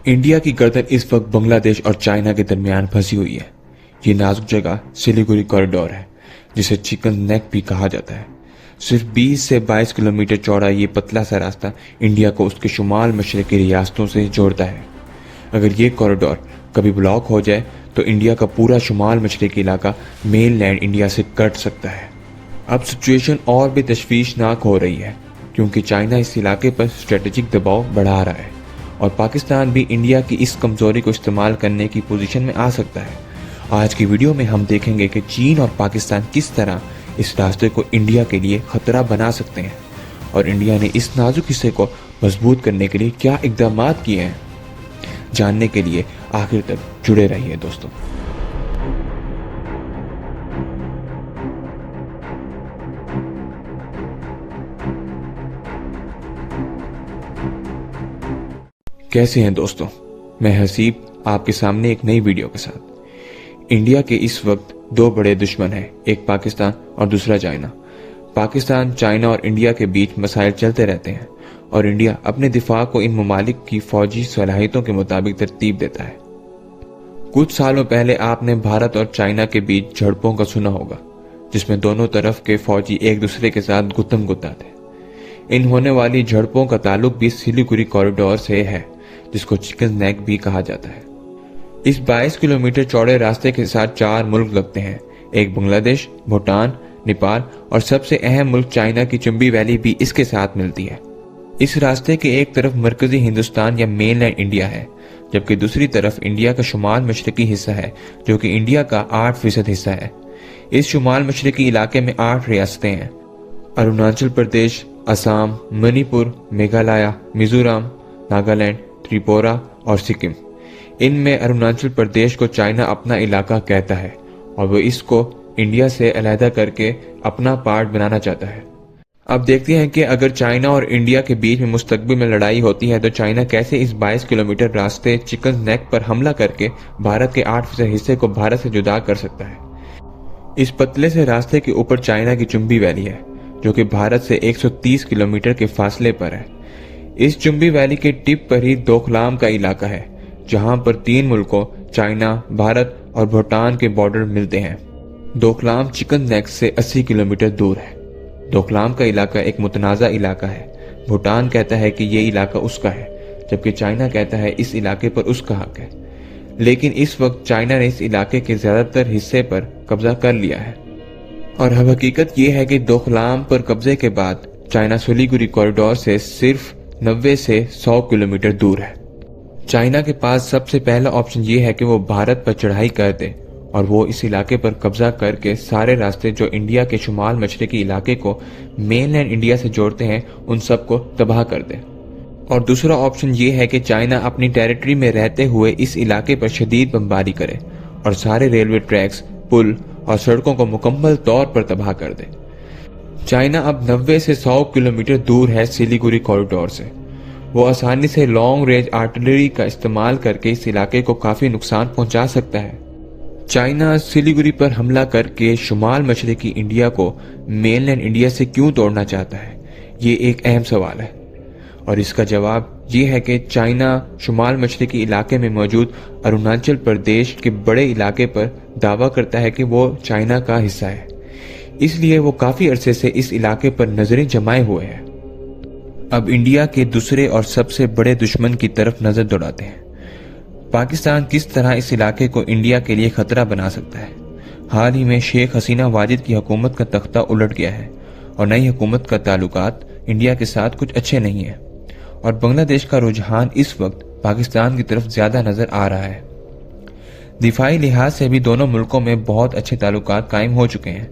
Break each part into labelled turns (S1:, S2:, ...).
S1: India की गर्दन इस वक्त बांग्लादेश और चाइना के दरमियान फंसी हुई है। ये नाजुक जगह सिलीगुड़ी कॉरिडोर है, जिसे चिकन नेक भी कहा जाता है। सिर्फ 20 से 22 किलोमीटर चौड़ा ये पतला सा रास्ता इंडिया को उसके शुमाल मशरक़ी रियासतों से जोड़ता है। अगर ये कॉरिडोर कभी ब्लॉक हो जाए तो इंडिया का पूरा शुमाल मशरक़ी इलाका मेन लैंड इंडिया से कट सकता है। अब सिचुएशन और भी तशवीशनाक हो रही है, क्योंकि चाइना इस इलाके पर स्ट्रेटेजिक दबाव बढ़ा रहा है और पाकिस्तान भी इंडिया की इस कमजोरी को इस्तेमाल करने की पोजीशन में आ सकता है। आज की वीडियो में हम देखेंगे कि चीन और पाकिस्तान किस तरह इस रास्ते को इंडिया के लिए खतरा बना सकते हैं और इंडिया ने इस नाजुक हिस्से को मजबूत करने के लिए क्या इकदाम किए हैं। जानने के लिए आखिर तक जुड़े रहिए दोस्तों। कैसे हैं दोस्तों, मैं हसीब आपके सामने एक नई वीडियो के साथ। इंडिया के इस वक्त दो बड़े दुश्मन हैं, एक पाकिस्तान और दूसरा चाइना। पाकिस्तान, चाइना और इंडिया के बीच मसाइल चलते रहते हैं और इंडिया अपने दिफा को इन ममालिक की फौजी सलाहियतों के मुताबिक तरतीब देता है। कुछ सालों पहले आपने भारत और चाइना के बीच झड़पों का सुना होगा, जिसमें दोनों तरफ के फौजी एक दूसरे के साथ गुत्तम गुत्ता थे। इन होने वाली झड़पों का ताल्लुक भी सिलीगुड़ी कॉरिडोर से है, जिसको चिकन नेक भी कहा जाता है। इस 22 किलोमीटर चौड़े रास्ते के साथ 4 मुल्क लगते हैं, एक बांग्लादेश, भूटान, नेपाल और सबसे अहम मुल्क चाइना की चुंबी वैली भी इसके साथ मिलती है। इस रास्ते के एक तरफ मरकजी हिंदुस्तान या मेनलैंड इंडिया है, जबकि दूसरी तरफ इंडिया का शुमाल मशरकी हिस्सा है, जो कि इंडिया का 8% हिस्सा है। इस शुमाल मशरकी इलाके में 8 रियासतें हैं: अरुणाचल प्रदेश, असम, मणिपुर, मेघालय, मिजोरम, नागालैंड, त्रिपुरा और सिक्किम। इनमें अरुणाचल प्रदेश को चाइना अपना इलाका कहता है और वो इसको इंडिया से अलहदा करके अपना पार्ट बनाना चाहता है। अब देखते हैं कि अगर चाइना और इंडिया के बीच में मुस्तकबिल में लड़ाई होती है तो चाइना कैसे इस 22 किलोमीटर रास्ते चिकन नेक पर हमला करके भारत के 8% हिस्से को भारत से जुदा कर सकता है। इस पतले से रास्ते के ऊपर चाइना की चुंबी वैली है, जो कि भारत से 130 किलोमीटर के फासले पर है। इस चुंबी वैली के टिप पर ही डोकलाम का इलाका है, जहां पर 3 मुल्कों चाइना, भारत और भूटान के बॉर्डर मिलते हैं। डोकलाम चिकन नेक से 80 किलोमीटर दूर है। डोकलाम का इलाका एक मुतनाज़ा इलाका है। भूटान कहता है कि ये इलाका उसका है, जबकि चाइना कहता है इस इलाके पर उसका हक है। लेकिन इस वक्त चाइना ने इस इलाके के ज्यादातर हिस्से पर कब्जा कर लिया है और अब हकीकत ये है कि डोकलाम पर कब्जे के बाद चाइना सिलीगुड़ी कॉरिडोर से सिर्फ 90 से 100 किलोमीटर दूर है। चाइना के पास सबसे पहला ऑप्शन ये है कि वो भारत पर चढ़ाई कर दे और वो इस इलाके पर कब्जा करके सारे रास्ते जो इंडिया के शुमाल मशरकी इलाके को मेनलैंड इंडिया से जोड़ते हैं उन सबको तबाह कर दे। और दूसरा ऑप्शन ये है कि चाइना अपनी टेरिटरी में रहते हुए इस इलाके पर शदीद बमबारी करे और सारे रेलवे ट्रैक्स, पुल और सड़कों को मुकम्मल तौर पर तबाह कर दे। चाइना अब 90 से 100 किलोमीटर दूर है सिलीगुड़ी कॉरिडोर से। वो आसानी से लॉन्ग रेंज आर्टिलरी का इस्तेमाल करके इस इलाके को काफी नुकसान पहुंचा सकता है। चाइना सिलीगुड़ी पर हमला करके शुमाल मशरकी इंडिया को मेनलैंड इंडिया से क्यों तोड़ना चाहता है, ये एक अहम सवाल है और इसका जवाब ये है कि चाइना शुमाल मशरकी इलाके में मौजूद अरुणाचल प्रदेश के बड़े इलाके पर दावा करता है कि वो चाइना का हिस्सा है। इसलिए वो काफी अरसे से इस इलाके पर नजरें जमाए हुए हैं। अब इंडिया के दूसरे और सबसे बड़े दुश्मन की तरफ नजर दौड़ाते हैं। पाकिस्तान किस तरह इस इलाके को इंडिया के लिए खतरा बना सकता है। हाल ही में शेख हसीना वाजिद की हुकूमत का तख्ता उलट गया है और नई हुकूमत का ताल्लुकात इंडिया के साथ कुछ अच्छे नहीं है और बांग्लादेश का रुझान इस वक्त पाकिस्तान की तरफ ज्यादा नजर आ रहा है। दिफाई लिहाज से भी दोनों मुल्कों में बहुत अच्छे ताल्लुकात कायम हो चुके हैं।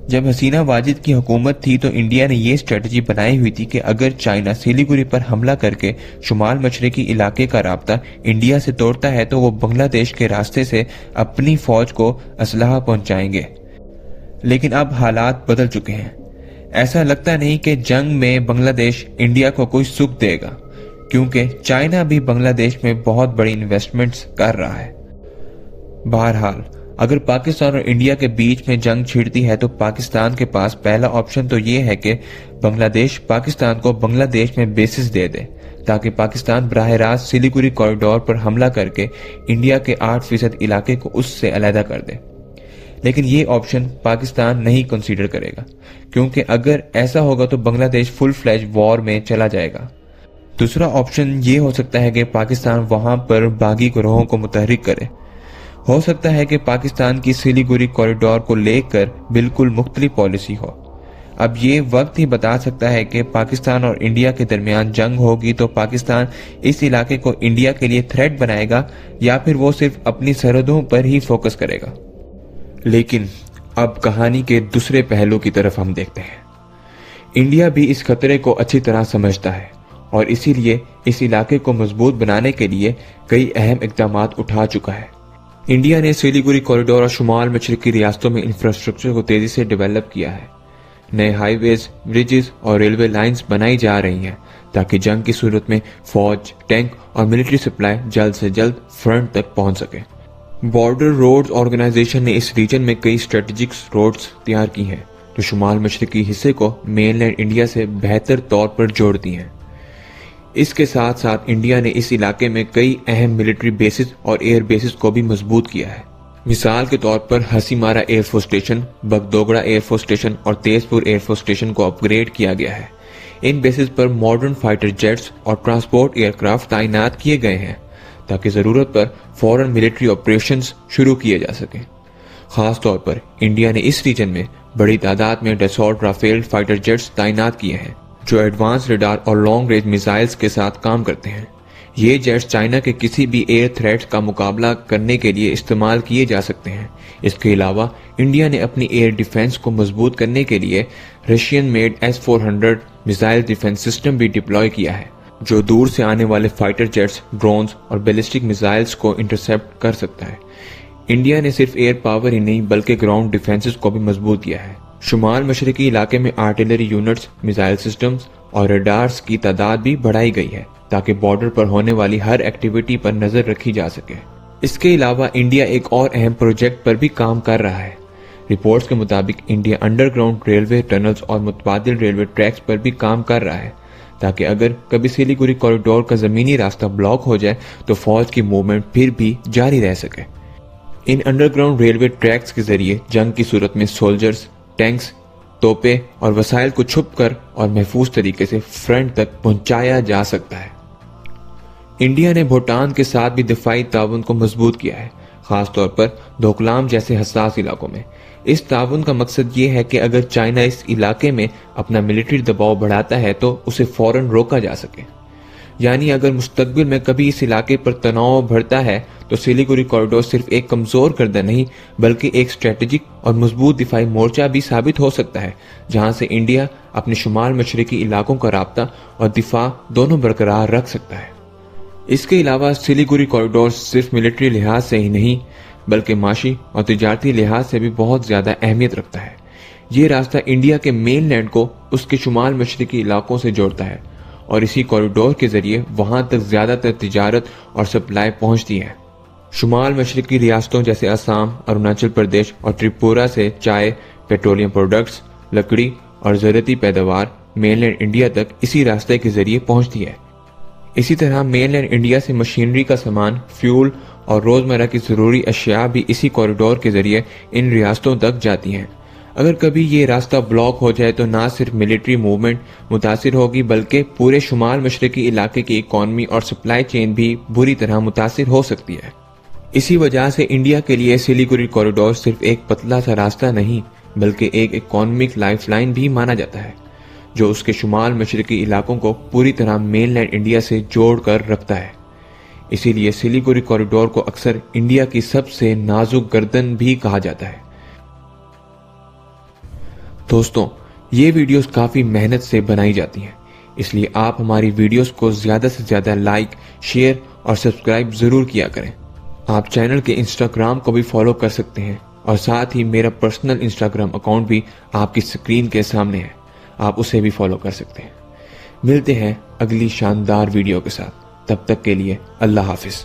S1: जब हसीना वाजिद की हुकूमत थी तो इंडिया ने ये स्ट्रेटजी बनाई हुई थी कि अगर चाइना सिलीगुड़ी पर हमला करके शुमाल मशरकी इलाके का राब्ता इंडिया से तोड़ता है तो वो बांग्लादेश के रास्ते से अपनी फौज को असलहा पहुंचाएंगे। लेकिन अब हालात बदल चुके हैं। ऐसा लगता नहीं कि जंग में बांग्लादेश इंडिया को कोई सुख देगा, क्योंकि चाइना भी बांग्लादेश में बहुत बड़ी इन्वेस्टमेंट्स कर रहा है। बहरहाल अगर पाकिस्तान और इंडिया के बीच में जंग छिड़ती है तो पाकिस्तान के पास पहला ऑप्शन तो ये है कि बांग्लादेश पाकिस्तान को बांग्लादेश में बेसिस दे दे ताकि पाकिस्तान बराह रास्त सिलीगुड़ी कॉरिडोर पर हमला करके इंडिया के 8% इलाके को उससे अलहदा कर दे। लेकिन ये ऑप्शन पाकिस्तान नहीं कंसीडर करेगा, क्योंकि अगर ऐसा होगा तो बांग्लादेश फुल फ्लैश वॉर में चला जाएगा। दूसरा ऑप्शन ये हो सकता है कि पाकिस्तान वहां पर बागी ग्रोहों को मुतहरिक करे। हो सकता है कि पाकिस्तान की सिलीगुड़ी कॉरिडोर को लेकर बिल्कुल मुख्तलिफ पॉलिसी हो। अब ये वक्त ही बता सकता है कि पाकिस्तान और इंडिया के दरमियान जंग होगी तो पाकिस्तान इस इलाके को इंडिया के लिए थ्रेट बनाएगा या फिर वो सिर्फ अपनी सरहदों पर ही फोकस करेगा। लेकिन अब कहानी के दूसरे पहलू की तरफ हम देखते हैं। इंडिया भी इस खतरे को अच्छी तरह समझता है और इसीलिए इस इलाके को मजबूत बनाने के लिए कई अहम इकदाम उठा चुका है। इंडिया ने सिलीगुड़ी कॉरिडोर और शुमाल मशरकी रियासतों में इंफ्रास्ट्रक्चर को तेजी से डेवलप किया है। नए हाईवेज, ब्रिजेस और रेलवे लाइंस बनाई जा रही हैं ताकि जंग की सूरत में फौज, टैंक और मिलिट्री सप्लाई जल्द से जल्द फ्रंट तक पहुंच सके। बॉर्डर रोड्स ऑर्गेनाइजेशन ने इस रीजन में कई स्ट्रेटेजिक रोड्स तैयार की हैं जो शुमाल मशरकी हिस्से को मेनलैंड इंडिया से बेहतर तौर पर जोड़ती हैं। इसके साथ साथ इंडिया ने इस इलाके में कई अहम मिलिट्री बेसिस और एयर बेसिस को भी मजबूत किया है। मिसाल के तौर पर हसीमारा एयरफोर्स स्टेशन, बगडोगरा एयरफोर्स स्टेशन और तेजपुर एयरफोर्स स्टेशन को अपग्रेड किया गया है। इन बेसिस पर मॉडर्न फाइटर जेट्स और ट्रांसपोर्ट एयरक्राफ्ट तैनात किए गए हैं ताकि जरूरत पर फौरन मिलिट्री ऑपरेशंस शुरू किए जा सकें। खास तौर पर इंडिया ने इस रीजन में बड़ी तादाद में डसॉल्ट राफेल फाइटर जेट्स तैनात किए हैं जो एडवांस रडार और लॉन्ग रेंज मिसाइल्स के साथ काम करते हैं। ये जेट्स चाइना के किसी भी एयर थ्रेट का मुकाबला करने के लिए इस्तेमाल किए जा सकते हैं। इसके अलावा इंडिया ने अपनी एयर डिफेंस को मजबूत करने के लिए Russian made S-400 missile defence system भी डिप्लॉय किया है जो दूर से आने वाले फाइटर जेट्स, ड्रोन्स और बैलिस्टिक मिसाइल्स को इंटरसेप्ट कर सकता है। इंडिया ने सिर्फ एयर पावर ही नहीं बल्कि ग्राउंड डिफेंसेस को भी मजबूत किया है। शुमाल मशरकी इलाके में आर्टिलरी यूनिट्स, मिसाइल सिस्टम्स और रडार्स की तादाद भी बढ़ाई गई है ताकि बॉर्डर पर होने वाली हर एक्टिविटी पर नजर रखी जा सके। इसके अलावा इंडिया एक और अहम प्रोजेक्ट पर भी काम कर रहा है। रिपोर्ट्स के मुताबिक इंडिया अंडरग्राउंड रेलवे टनल्स और मुतबादिल रेलवे ट्रैक्स पर भी काम कर रहा है ताकि अगर कभी सिलीगुड़ी कॉरिडोर का जमीनी रास्ता ब्लॉक हो जाए तो फौज की मूवमेंट फिर भी जारी रह सके। इन अंडरग्राउंड रेलवे ट्रैक्स के जरिए जंग की सूरत में सोल्जर्स, टैंक्स, तोपे और वसाइल को छुपकर और महफूज तरीके से फ्रंट तक पहुंचाया जा सकता है। इंडिया ने भूटान के साथ भी दिफाई ताउन को मजबूत किया है, खासतौर पर डोकलाम जैसे हसास इलाकों में। इस ताउन का मकसद ये है कि अगर चाइना इस इलाके में अपना मिलिट्री दबाव बढ़ाता है तो उसे फौरन रोका जा सके। यानी अगर मुस्तकबिल में कभी इस इलाके पर तनाव बढ़ता है तो सिलीगुड़ी कॉरिडोर सिर्फ एक कमजोर करदा नहीं बल्कि एक स्ट्रेटेजिक और मजबूत दिफाई मोर्चा भी साबित हो सकता है जहां से इंडिया अपने शुमाल मशरकी इलाकों का राब्ता और दिफा दोनों बरकरार रख सकता है। इसके अलावा सिलीगुड़ी कॉरिडोर सिर्फ मिलिट्री लिहाज से ही नहीं बल्कि माशी और तिजारती लिहाज से भी बहुत ज्यादा अहमियत रखता है। ये रास्ता इंडिया के मेन लैंड को उसके शुमाल मशरकी इलाकों से जोड़ता है और इसी कॉरिडोर के जरिए वहां तक ज्यादातर तिजारत और सप्लाई पहुंचती है। शुमाल मशरकी रियासतों जैसे असम, अरुणाचल प्रदेश और त्रिपुरा से चाय, पेट्रोलियम प्रोडक्ट्स, लकड़ी और ज़रूरती पैदावार मेनलैंड इंडिया तक इसी रास्ते के जरिए पहुंचती है। इसी तरह मेनलैंड इंडिया से मशीनरी का सामान, फ्यूल और रोजमर्रा की जरूरी अशिया भी इसी कॉरिडोर के जरिए इन रियासतों तक जाती हैं। अगर कभी ये रास्ता ब्लॉक हो जाए तो ना सिर्फ मिलिट्री मूवमेंट मुतासिर होगी बल्कि पूरे शुमाल मशरकी इलाके की इकॉनमी और सप्लाई चेन भी बुरी तरह मुतासिर हो सकती है। इसी वजह से इंडिया के लिए सिलीगुड़ी कॉरिडोर सिर्फ एक पतला सा रास्ता नहीं बल्कि एक इकोनॉमिक लाइफलाइन भी माना जाता है जो उसके शुमाल मशरकी इलाकों को पूरी तरह मेनलैंड इंडिया से जोड़ कर रखता है। इसीलिए सिलीगुड़ी कॉरिडोर को अक्सर इंडिया की सबसे नाजुक गर्दन भी कहा जाता है। दोस्तों, ये वीडियोस काफी मेहनत से बनाई जाती हैं, इसलिए आप हमारी वीडियोस को ज्यादा से ज्यादा लाइक, शेयर और सब्सक्राइब जरूर किया करें। आप चैनल के इंस्टाग्राम को भी फॉलो कर सकते हैं और साथ ही मेरा पर्सनल इंस्टाग्राम अकाउंट भी आपकी स्क्रीन के सामने है, आप उसे भी फॉलो कर सकते हैं। मिलते हैं अगली शानदार वीडियो के साथ, तब तक के लिए अल्लाह हाफिज।